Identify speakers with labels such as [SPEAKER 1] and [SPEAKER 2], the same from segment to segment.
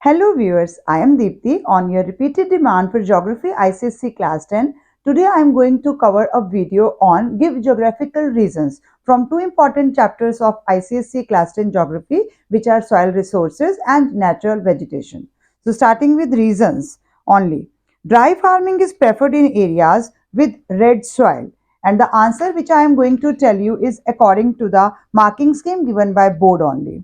[SPEAKER 1] Hello viewers, I am Deepthi on your repeated demand for Geography ICSE Class 10. Today I am going to cover a video on Give Geographical Reasons from two important chapters of ICSE Class 10 Geography, which are Soil Resources and Natural Vegetation. So starting with reasons only. Dry farming is preferred in areas with red soil, and the answer which I am going to tell you is according to the marking scheme given by board only.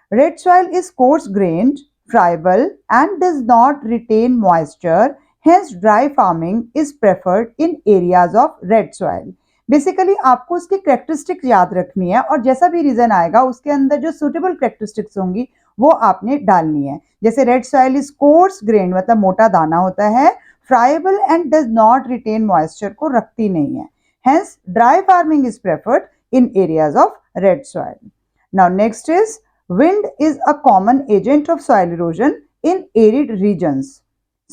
[SPEAKER 1] Red soil is coarse-grained, friable, and does not retain moisture. Hence, dry farming is preferred in areas of red soil. Basically आपको उसकी characteristics याद रखनी है और जैसा भी reason आएगा उसके अंदर जो सुटेबल करेक्टरिस्टिक्स होंगी वो आपने डालनी है. जैसे red soil is coarse grain मतलब मोटा दाना होता है, friable and does not retain moisture को रखती नहीं है. Hence dry farming is preferred in areas of red soil. Now next is wind is a common agent of soil erosion in arid regions.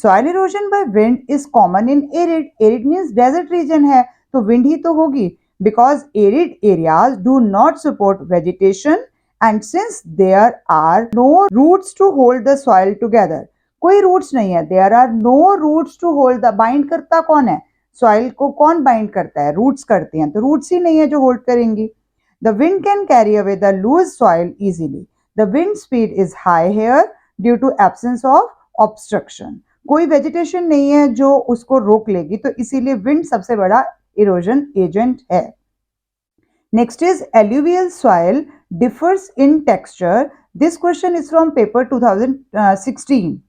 [SPEAKER 1] Soil erosion by wind is common in arid. Arid means desert region है तो wind ही तो होगी because arid areas do not support vegetation and since there are no roots to hold the soil together. कोई roots नहीं है. There are no roots to hold the. bind करता कौन है? Soil को कौन bind करता है? Roots करते हैं. तो roots ही नहीं है जो hold करेंगी. The wind can carry away the loose soil easily. The wind speed is high here due to absence of obstruction. कोई vegetation नहीं है जो उसको रोक लेगी तो इसीलिए wind सबसे बड़ा erosion agent है. Next is alluvial soil differs in texture. This question is from paper 2016.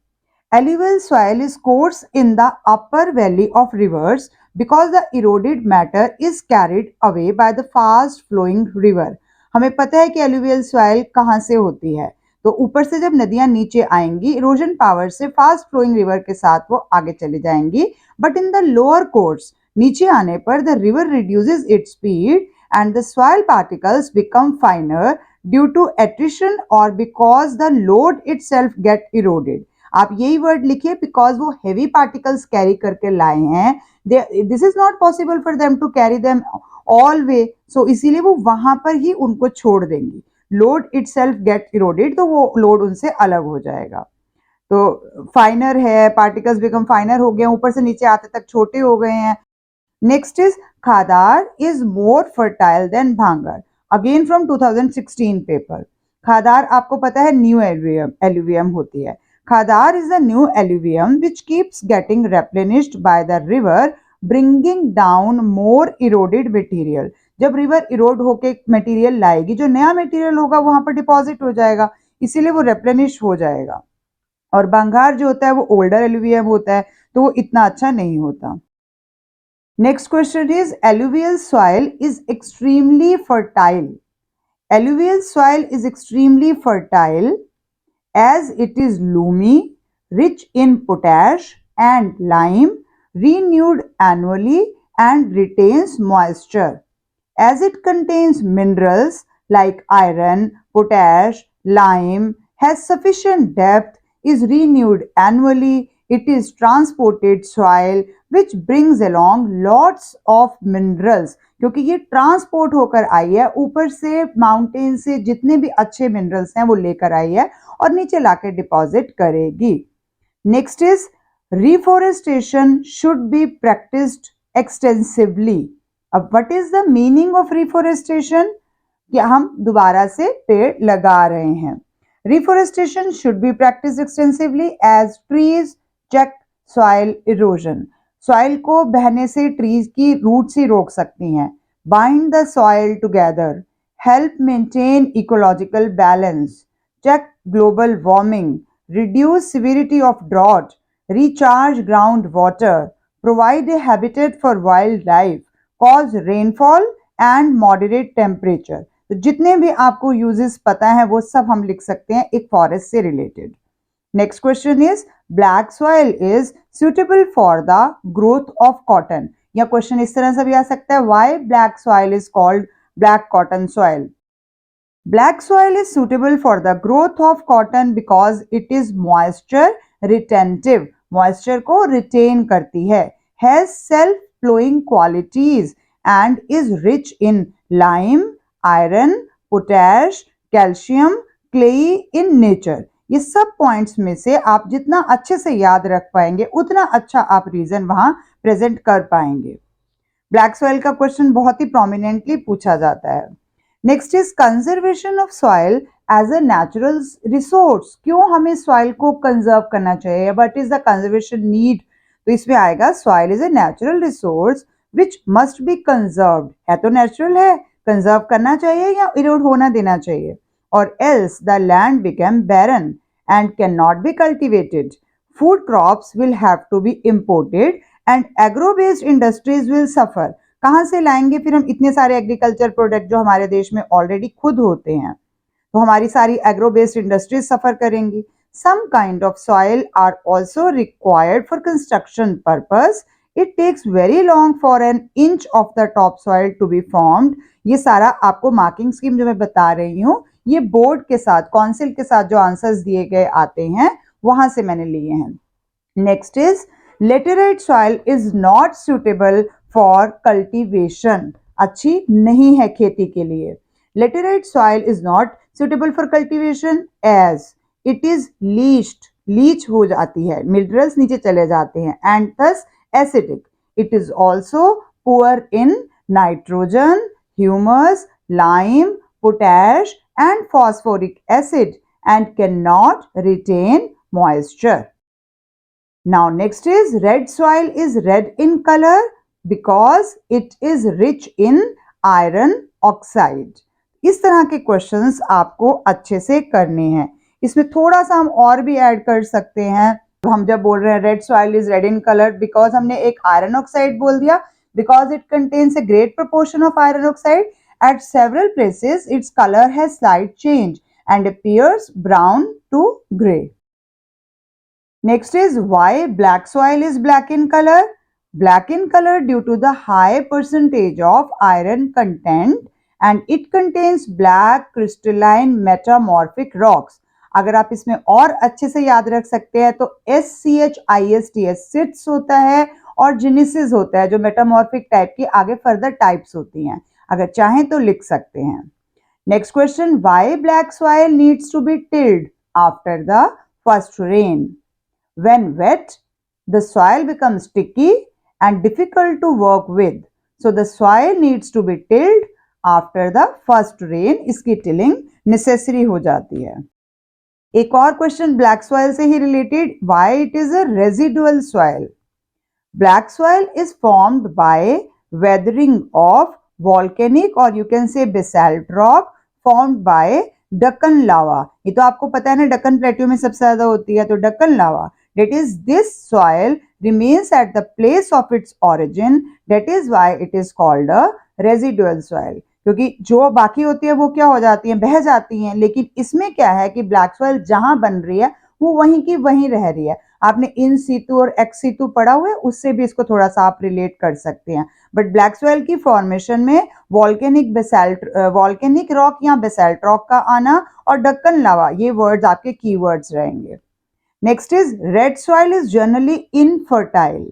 [SPEAKER 1] Alluvial soil is coarse in the upper valley of rivers because the eroded matter is carried away by the fast flowing river. हमें पता है कि alluvial soil कहाँ से होती है, तो ऊपर से जब नदियां नीचे आएंगी इरोजन पावर से फास्ट फ्लोइंग रिवर के साथ वो आगे चली जाएंगी. But in the lower course नीचे आने पर the river reduces its speed and the soil particles become finer due to attrition और because the load itself get eroded. आप यही वर्ड लिखिए बिकॉज वो हेवी पार्टिकल्स कैरी करके लाए हैं. This is not possible for them to carry them all way, so इसीलिए वो वहां पर ही उनको छोड़ देंगी. Load itself get eroded तो वो लोड उनसे अलग हो जाएगा. तो फाइनर है, पार्टिकल्स बिकम फाइनर हो गए, ऊपर से नीचे आते तक छोटे हो गए हैं. Next is khadar is more fertile than bhangar. Again from 2016 paper. Khadar आपको पता है न्यू एल्यूवियम होती है. Khadar is a new alluvium which keeps getting replenished by the river, bringing down more eroded material. जब रिवर इरोड होके मटेरियल लाएगी, जो नया मटेरियल होगा वहां पर डिपॉजिट हो जाएगा, इसीलिए वो रेप्लेनिश हो जाएगा. और बंगार जो होता है वो ओल्डर एल्यूवियम होता है तो वो इतना अच्छा नहीं होता. Next question is alluvial soil is extremely fertile. Alluvial soil is extremely fertile as it is loamy, rich in potash and lime, renewed annually and retains moisture. As it contains minerals like iron, potash, lime, has sufficient depth, is renewed annually, it is transported soil which brings along lots of minerals. क्योंकि ये transport होकर आई है, ऊपर से mountain से जितने भी अच्छे मिनरल्स हैं वो लेकर आई है और नीचे लाके डिपॉजिट करेगी. Next is reforestation should be practised extensively. अब what is the meaning of reforestation? कि हम दोबारा से पेड़ लगा रहे हैं. Reforestation should be practised extensively as trees check soil erosion. Soil को बहने से ट्रीज की रूट्स ही रोक सकती हैं. Bind the soil together, help maintain ecological balance, check global warming, reduce severity of drought, recharge groundwater, provide a habitat for wildlife, cause rainfall and moderate temperature. तो जितने भी आपको यूजेस पता है वो सब हम लिख सकते हैं एक फॉरेस्ट से related. Next question is black soil is suitable for the growth of cotton. या क्वेश्चन इस तरह से भी आ सकता है, why black soil is called black cotton soil. Black soil is suitable for the growth of cotton because it is moisture retentive. Moisture को retain करती है. Has self-flowing qualities and is rich in lime, iron, potash, calcium, clay in nature. ये सब points में से आप जितना अच्छे से याद रख पाएंगे उतना अच्छा आप रीजन वहां प्रेजेंट कर पाएंगे। ब्लैक सॉइल का क्वेश्चन बहुत ही प्रोमिनेंटली पूछा जाता है। Next is conservation of soil as a natural resource. क्यों हमें सॉइल को कंजर्व करना चाहिए, what is the conservation need? तो इसमें आएगा soil is a natural resource which must be conserved. है तो नेचुरल है, कंजर्व करना चाहिए या इरोड होना देना चाहिए, और else the land become barren and can not be cultivated. Food crops will have to be imported and agro based industries will suffer. कहाँ से लाएंगे फिर हम इतने सारे एग्रीकल्चर प्रोडक्ट जो हमारे देश में ऑलरेडी खुद होते हैं? तो हमारी सारी एग्रो बेस्ड इंडस्ट्रीज सफर करेंगी। Some kind of soil are also required for construction purpose. It takes very long for an inch of the top soil to be formed. ये सारा आपको मार्किंग स्कीम जो मैं बता रही हूँ, ये बोर्ड के साथ, काउंसिल के साथ जो आंसर्स दिए गए आते हैं वहां से मैंने लिए हैं। Next is laterite soil is not suitable for cultivation. अच्छी नहीं है खेती के लिए। Laterite soil is not suitable for cultivation as it is leached, leach हो जाती है, मिनरल्स नीचे चले जाते हैं, and thus acidic. It is also poor in nitrogen, humus, lime, potash and phosphoric acid and cannot retain moisture. Now next is red soil is red in color because it is rich in iron oxide. इस तरह के questions आपको अच्छे से करने हैं। इसमें थोड़ा सा हम और भी ऐड कर सकते हैं। हम जब बोल रहे हैं red soil is red in colour because हमने एक आयरन ऑक्साइड बोल दिया, because it contains a great proportion of iron oxide. At several places its color has slight change and appears brown to gray. Next is why black soil is black in color. Black in color due to the high percentage of iron content and it contains black crystalline metamorphic rocks. अगर आप इसमें और अच्छे से याद रख सकते हैं तो SCHISTS सिट्स होता है और जिनिसिस होता है, जो मेटामॉर्फिक टाइप की आगे फर्दर टाइप्स होती हैं। अगर चाहें तो लिख सकते हैं। Next question, why black soil needs to be tilled after the first rain? When wet, the soil becomes sticky and difficult to work with. So the soil needs to be tilled after the first rain. इसकी tilling necessary हो जाती है। एक और question black soil से ही related, why it is a residual soil? Black soil is formed by weathering of volcanic or you can say basalt rock formed by Deccan lava. ये तो आपको पता है ना, डक्कन प्लेट्यू में सबसे ज्यादा होती है, तो डक्कन लावा। That is, this soil remains at the place of its origin. That is why it is called a residual soil. क्योंकि जो बाकी होती है वो क्या हो जाती है, बह जाती हैं, लेकिन इसमें क्या है कि ब्लैक सॉइल जहां बन रही है वो वहीं की वहीं रह रही है। आपने इन सीतु और एक्स सीतु पढ़ा हुआ है, उससे भी इसको थोड़ा सा आप रिलेट कर सकते हैं। बट ब्लैक सॉइल की फॉर्मेशन में वॉल्केनिक रॉक या बेसाल्ट रॉक का आना और डक्कन लावा, ये वर्ड्स आपके कीवर्ड्स रहेंगे। Next is red soil is generally infertile.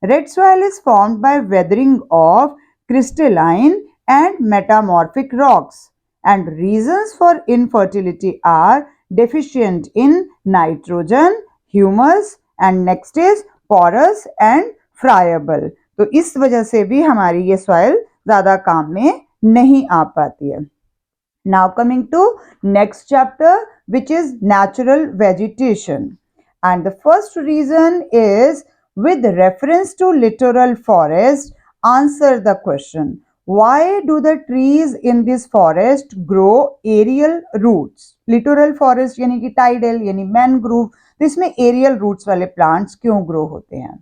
[SPEAKER 1] Red soil is formed by weathering of crystalline and metamorphic rocks, and reasons for infertility are deficient in nitrogen, humus, and next is porous and friable. तो इस वजह से भी हमारी ये soil ज़्यादा काम में नहीं आ पाती है। Now coming to next chapter, which is natural vegetation. And the first reason is with reference to littoral forest. Answer the question, why do the trees in this forest grow aerial roots? Littoral forest यानी कि tidal यानी mangrove, तो इसमें aerial roots वाले plants क्यों grow होते हैं?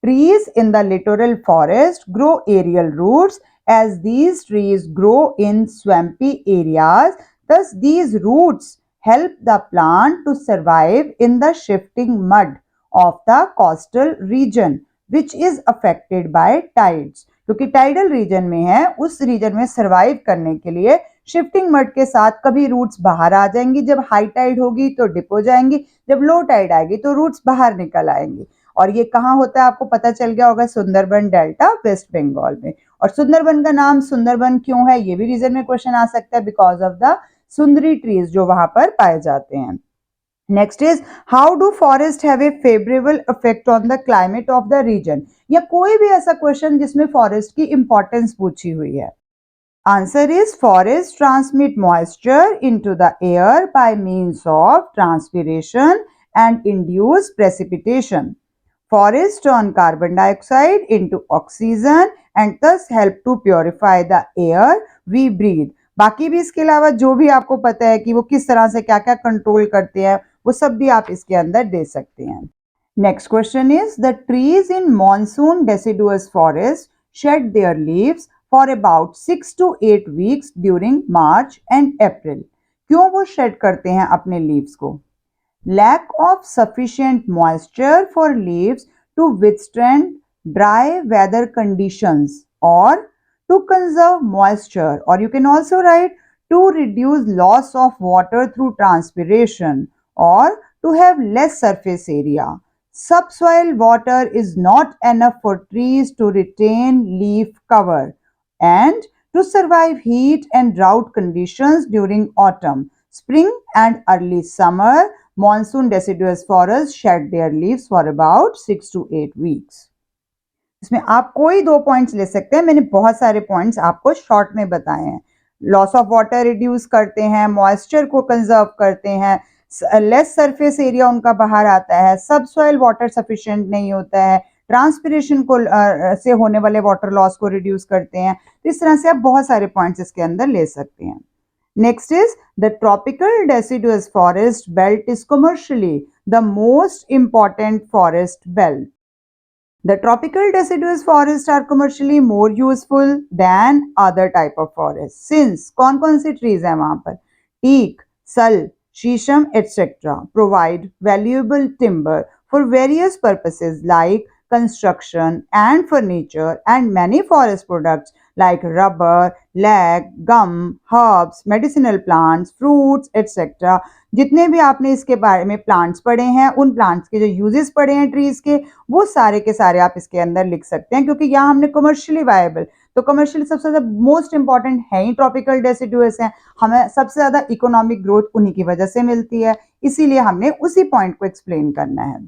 [SPEAKER 1] Trees in the littoral forest grow aerial roots as these trees grow in swampy areas. Thus these roots help the plant to survive in the shifting mud of the coastal region which is affected by tides. क्योंकि tidal reason में है, उस reason में survive करने के लिए shifting mud के साथ कभी रूट्स बाहर आ जाएंगी, जब हाई टाइड होगी तो डिप हो जाएंगी, जब लो टाइड आएगी तो रूट्स बाहर निकल आएंगी। और ये कहाँ होता है आपको पता चल गया होगा, सुंदरबन डेल्टा वेस्ट बंगाल में। और सुंदरबन का नाम सुंदरबन क्यों है, ये भी रीजन में क्वेश्चन आ सकता है, because of the sundari trees जो वहां पर पाए जाते हैं। Next is how do forest have a favourable effect on the climate of the region, या कोई भी ऐसा क्वेश्चन जिसमें फॉरेस्ट की इंपॉर्टेंस पूछी हुई है। Answer is forest transmit moisture into the air by means of transpiration and induce precipitation. Forests turn carbon dioxide into oxygen and thus help to purify the air we breathe. बाकी भी इसके अलावा जो भी आपको पता है कि वो किस तरह से क्या क्या कंट्रोल करते हैं, वो सब भी आप इसके अंदर दे सकते हैं। Next question is the trees in monsoon deciduous forest shed their leaves for about 6 to 8 weeks during March and April. क्यों वो शेड करते हैं अपने लीव्स को? Lack of sufficient moisture for leaves to withstand dry weather conditions, or to conserve moisture, or you can also write to reduce loss of water through transpiration, or to have less surface area. Subsoil water is not enough for trees to retain leaf cover and to survive heat and drought conditions during autumn, spring and early summer. Monsoon deciduous forests shed their leaves for about 6 to 8 weeks. इसमें आप कोई दो points ले सकते हैं, मैंने बहुत सारे पॉइंट्स आपको शॉर्ट में बताए हैं। लॉस ऑफ वाटर रिड्यूस करते हैं, मॉइस्चर को कंजर्व करते हैं, लेस सरफेस एरिया उनका बाहर आता है, सब सॉइल वाटर सफिशिएंट नहीं होता है, ट्रांसपिरेशन को से होने वाले वाटर लॉस को रिड्यूस करते हैं। तो इस तरह से आप बहुत सारे पॉइंट्स इसके अंदर ले सकते हैं। Next is the tropical deciduous forest belt is commercially the most important forest belt. The tropical deciduous forests are commercially more useful than other type of forests. Since कौन-कौन सी trees हैं वहाँ पर? Teak, sal, shisham, etc. provide valuable timber for various purposes like construction and furniture, and many forest products like rubber, lag, gum, herbs, medicinal plants, fruits, etc. जितने भी आपने इसके बारे में प्लांट्स पढ़े हैं, उन प्लांट्स के जो यूजेस पढ़े हैं ट्रीज के, वो सारे के सारे आप इसके अंदर लिख सकते हैं, क्योंकि यहाँ हमने कमर्शियली वायबल, तो कमर्शियली सबसे ज्यादा मोस्ट इंपॉर्टेंट है ही ट्रॉपिकल डेसिडुअस हैं, हमें सबसे ज्यादा इकोनॉमिक ग्रोथ उन्हीं की वजह से मिलती है, इसीलिए हमने उसी पॉइंट को एक्सप्लेन करना है।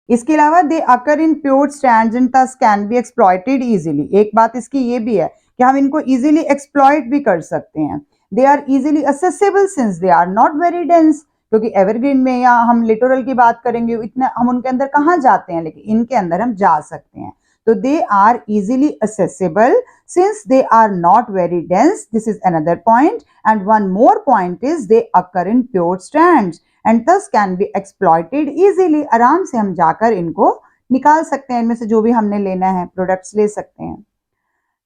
[SPEAKER 1] इसके अलावा they occur in pure stands and thus can be exploited easily. एक बात इसकी ये भी है कि हम इनको इजीली एक्सप्लॉइट भी कर सकते हैं। They are easily accessible since they are not very dense, क्योंकि एवरग्रीन में या हम लिटोरल की बात करेंगे इतना हम उनके अंदर कहाँ जाते हैं, लेकिन इनके अंदर हम जा सकते हैं। तो they are easily accessible since they are not very dense, this is another point. And one more point is they occur in pure stands and thus can be exploited easily. आराम से हम जाकर इनको निकाल सकते हैं, इनमें से जो भी हमने लेना है प्रोडक्ट्स ले सकते हैं।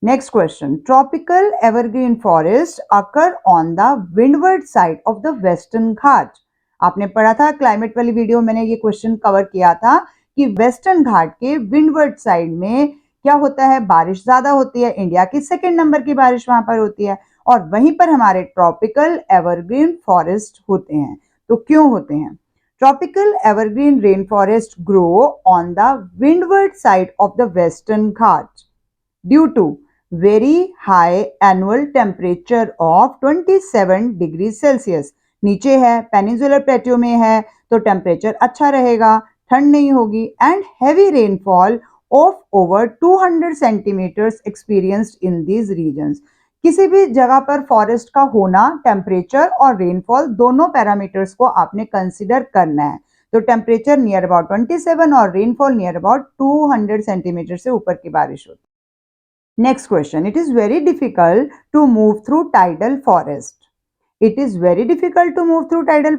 [SPEAKER 1] Next question, tropical evergreen forest occur on the windward side of the western Ghat. आपने पढ़ा था क्लाइमेट वाली वीडियो, मैंने ये क्वेश्चन कवर किया था कि वेस्टर्न घाट के विंडवर्ड साइड में क्या होता है, बारिश ज्यादा होती है, इंडिया की सेकेंड नंबर की बारिश वहां पर होती है, और वहीं पर हमारे ट्रॉपिकल एवरग्रीन फॉरेस्ट होते हैं। तो क्यों होते हैं? Tropical evergreen rain forest grow on the windward side of the western Ghat due to very high annual temperature of 27 degree Celsius. नीचे है, पेनिनसुलर प्लेट्यू में है, तो टेम्परेचर अच्छा रहेगा, ठंड नहीं होगी, and heavy rainfall of over 200 centimetres experienced in these regions. किसी भी जगह पर फॉरेस्ट का होना, टेम्परेचर और रेनफॉल दोनों पैरामीटर्स को आपने कंसिडर करना है। तो टेम्परेचर नियर अबाउट 27 और रेनफॉल नियर अबाउट 200 सेंटीमीटर से ऊपर की बारिश होती है। Next question, it is very difficult to move through tidal forest. It is very difficult to move through tidal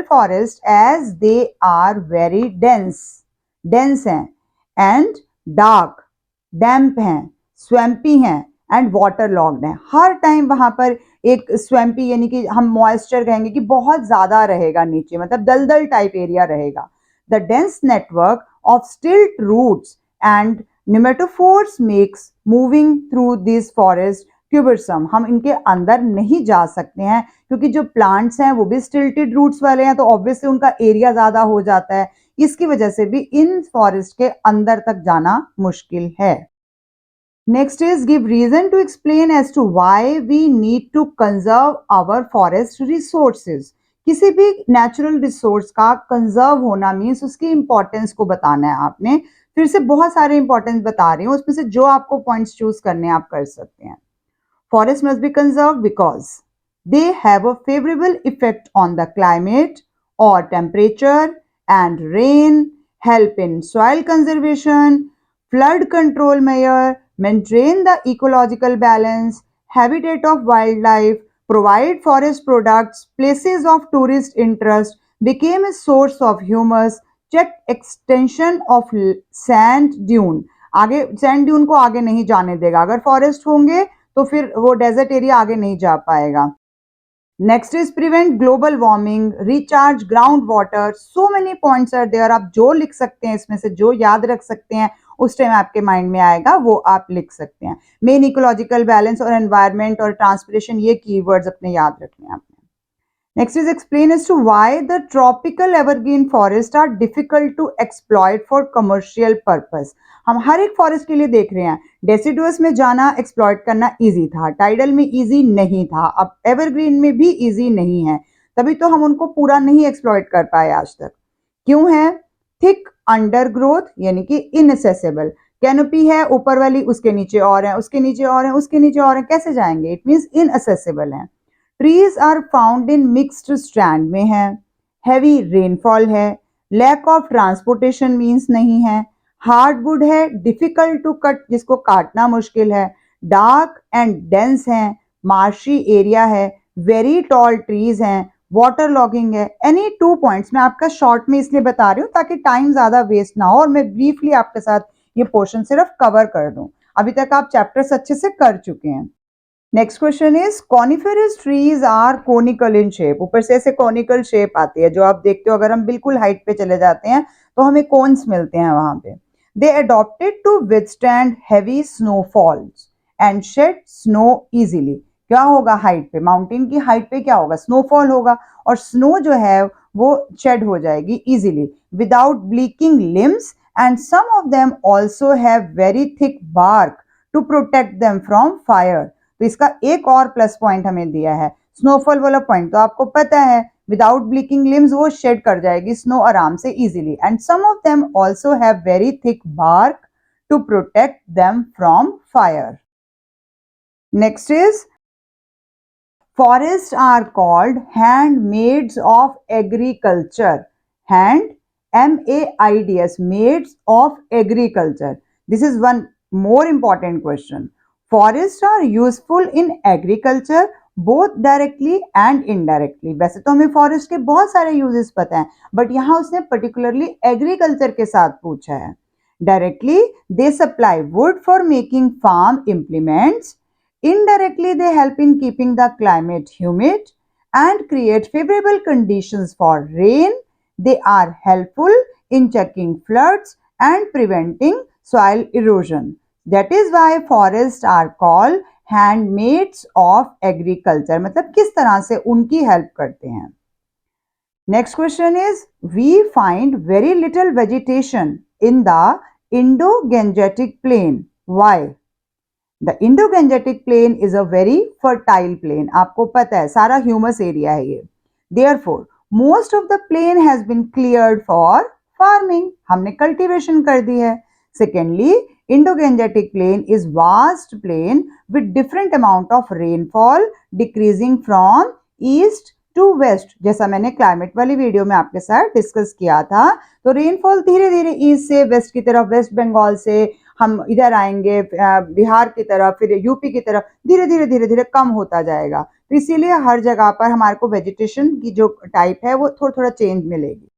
[SPEAKER 1] forest as they are very dense हैं, and dark, damp हैं, swampy हैं, and water logged है। हर time वहां पर एक swampy यानी कि हम मॉइस्चर कहेंगे कि बहुत ज्यादा रहेगा नीचे, मतलब दलदल टाइप एरिया रहेगा। The dense network of stilt roots and pneumatophores makes moving through this forest cumbersome. हम इनके अंदर नहीं जा सकते हैं क्योंकि जो प्लांट्स हैं वो भी स्टिल्टेड रूट्स वाले हैं, तो ऑब्वियसली उनका एरिया ज्यादा हो जाता है, इसकी वजह से भी इन फॉरेस्ट के अंदर तक जाना मुश्किल है। Next is give reason to explain as to why we need to conserve our forest resources. किसी भी नेचुरल रिसोर्स का कंजर्व होना मीन्स उसकी इंपॉर्टेंस को बताना है आपने। फिर से बहुत सारे इंपॉर्टेंस बता रही हूँ, उसमें से जो आपको पॉइंट्स चूज करने हैं आप कर सकते हैं। Forest must be conserve because they have a favourable effect on the climate और temperature and rain, help in soil conservation, flood control measure, maintain the ecological balance, habitat of wildlife, provide forest products, places of tourist interest, became a source of humus, check extension of sand dune. आगे sand dune को आगे नहीं जाने देगा, अगर forest होंगे तो फिर वो डेजर्ट एरिया आगे नहीं जा पाएगा। Next is prevent global warming, recharge ground water, so many points are there. आप जो लिख सकते हैं इसमें से, जो याद रख सकते हैं उस टाइम आपके माइंड में आएगा वो आप लिख सकते हैं। मेन इकोलॉजिकल बैलेंस और एनवायरमेंट और ट्रांसपिरेशन, ये कीवर्ड्स अपने याद रखने हैं आपने। Next is explain as to why the tropical evergreen forests are difficult to exploit for commercial purpose. हम हर एक फॉरेस्ट के लिए देख रहे हैं, डेसिडुअस में जाना एक्सप्लॉइट करना इजी था, टाइडल में इजी नहीं था, अब एवरग्रीन में भी इजी नहीं है, तभी तो हम उनको पूरा नहीं एक्सप्लॉइट कर पाए आज तक। क्यों है? थिक अंडरग्रोथ यानी कि इनएसेसेबल, कैनोपी है ऊपर वाली, उसके नीचे और है, उसके नीचे और है, उसके नीचे और है, कैसे जाएंगे? इट मीन्स इनएसेसेबल है। Trees are found in mixed strand में है, हैवी रेनफॉल है, लैक ऑफ ट्रांसपोर्टेशन मीन्स नहीं है, हार्डवुड है, डिफिकल्ट टू कट जिसको काटना मुश्किल है, डार्क एंड डेंस है, मार्शी एरिया है, वेरी टॉल ट्रीज हैं, वाटर लॉगिंग है। एनी 2 पॉइंट्स मैं आपका शॉर्ट में इसलिए बता रही हूँ ताकि टाइम ज्यादा वेस्ट ना हो और मैं ब्रीफली आपके साथ ये पोर्शन सिर्फ कवर कर दूं। अभी तक आप चैप्टर्स अच्छे से कर चुके हैं। Next question is coniferous trees are conical in shape. ऊपर से ऐसे कोनिकल शेप आती है जो आप देखते हो, अगर हम बिल्कुल हाइट पे चले जाते हैं तो हमें कोन्स मिलते हैं वहां पे। They adapted to withstand heavy snowfalls and shed snow easily. क्या होगा हाइट पे? माउंटेन की हाइट पे क्या होगा? स्नोफॉल होगा और स्नो जो है वो शेड हो जाएगी easily without breaking limbs, and some of them also have very thick bark to protect them from fire. तो इसका एक और प्लस पॉइंट हमें दिया है, स्नोफॉल वाला पॉइंट तो आपको पता है, विदाउट ब्लीकिंग लिम्स वो शेड कर जाएगी स्नो आराम से easily, and some of them also have very thick bark to protect them from fire. Next is forests are called handmaids of agriculture. Hand, M-A-I-D-S, maids of agriculture. This is one more important question. Forests are useful in agriculture both directly and indirectly. वैसे तो हमें forest के बहुत सारे uses पता हैं, but यहाँ उसने पर्टिकुलरली एग्रीकल्चर के साथ पूछा है। Directly they supply wood for making farm implements, indirectly they help in keeping the climate humid and create favorable conditions for rain. They are helpful in checking floods and preventing soil erosion. That is why forests are called handmaids of agriculture. मतलब किस तरह से उनकी help करते हैं। Next question is, we find very little vegetation in the Indo-Gangetic plain. Why? The Indo-Gangetic plain is a very fertile plain. आपको पता है सारा ह्यूमस एरिया है ये। Therefore, most of the plain has been cleared for farming. हमने cultivation कर दी है। Secondly, Indo-Gangetic plain is vast plain with different amount of rainfall decreasing from east to west. जैसा मैंने क्लाइमेट वाली वीडियो में आपके साथ डिस्कस किया था, तो रेनफॉल धीरे धीरे ईस्ट से वेस्ट की तरफ, वेस्ट बंगाल से हम इधर आएंगे बिहार की तरफ, फिर यूपी की तरफ, धीरे धीरे धीरे धीरे कम होता जाएगा। तो इसीलिए हर जगह पर हमारे को वेजिटेशन की जो टाइप है वो थोड़ा थोड़ा चेंज मिलेगी।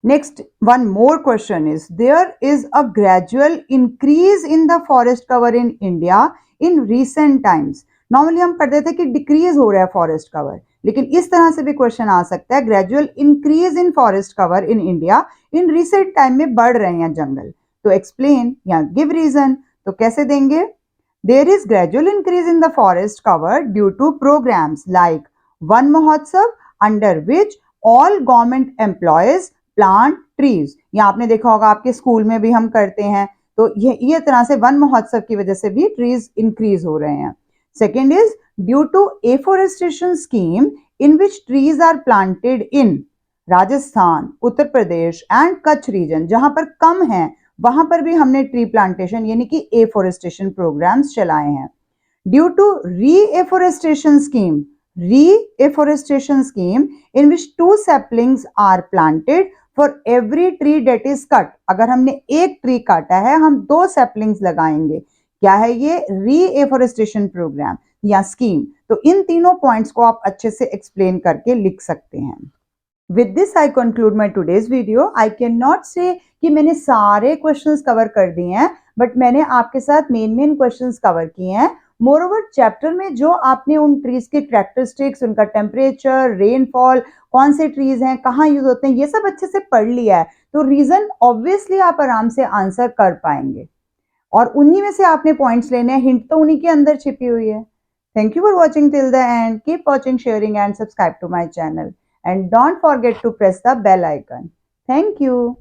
[SPEAKER 1] Next one more question is, there is a gradual increase in the forest cover in India in recent times. Normally हम पढ़ते थे कि डिक्रीज हो रहा है फॉरेस्ट कवर, लेकिन इस तरह से भी क्वेश्चन आ सकता है, gradual increase in forest cover in India in recent time में बढ़ रहे हैं जंगल। तो एक्सप्लेन या गिव रीजन, तो कैसे देंगे? There is gradual increase in the forest cover due to programmes like Van Mahotsav under which all government employees plant trees. या आपने देखा होगा आपके स्कूल में भी हम करते हैं, तो ये तरह से वन महोत्सव की वजह से भी ट्रीज इंक्रीज हो रहे हैं। Second is due to afforestation scheme in which trees are planted in Rajasthan, Uttar Pradesh and Kutch region, जहां पर कम है वहां पर भी हमने ट्री प्लांटेशन यानी कि एफोरेस्टेशन प्रोग्राम्स चलाए हैं. Due to reforestation scheme in which 2 saplings are planted for every tree that is cut. अगर हमने एक ट्री काटा है हम 2 saplings लगाएंगे. क्या है ये? रीएफोरेस्टेशन प्रोग्राम या स्कीम. तो इन तीनों पॉइंट्स को आप अच्छे से एक्सप्लेन करके लिख सकते हैं. With this I conclude my today's video. I cannot say कि मैंने सारे क्वेश्चंस कवर कर दिए हैं, बट मैंने आपके साथ मेन क्वेश्चंस कवर किए हैं. मोरओवर चैप्टर में जो आपने उन ट्रीज के कैरेक्टरिस्टिक्स, उनका टेम्परेचर, रेनफॉल, कौन से ट्रीज हैं, कहाँ यूज होते हैं, ये सब अच्छे से पढ़ लिया है. तो रीजन ऑब्वियसली आप आराम से आंसर कर पाएंगे. और उन्हीं में से आपने पॉइंट्स लेने हैं. हिंट तो उन्हीं के अंदर छिपी हुई है. Thank you for watching till the end. Keep watching, sharing and subscribe to my channel. And don't forget to press the bell icon. Thank you.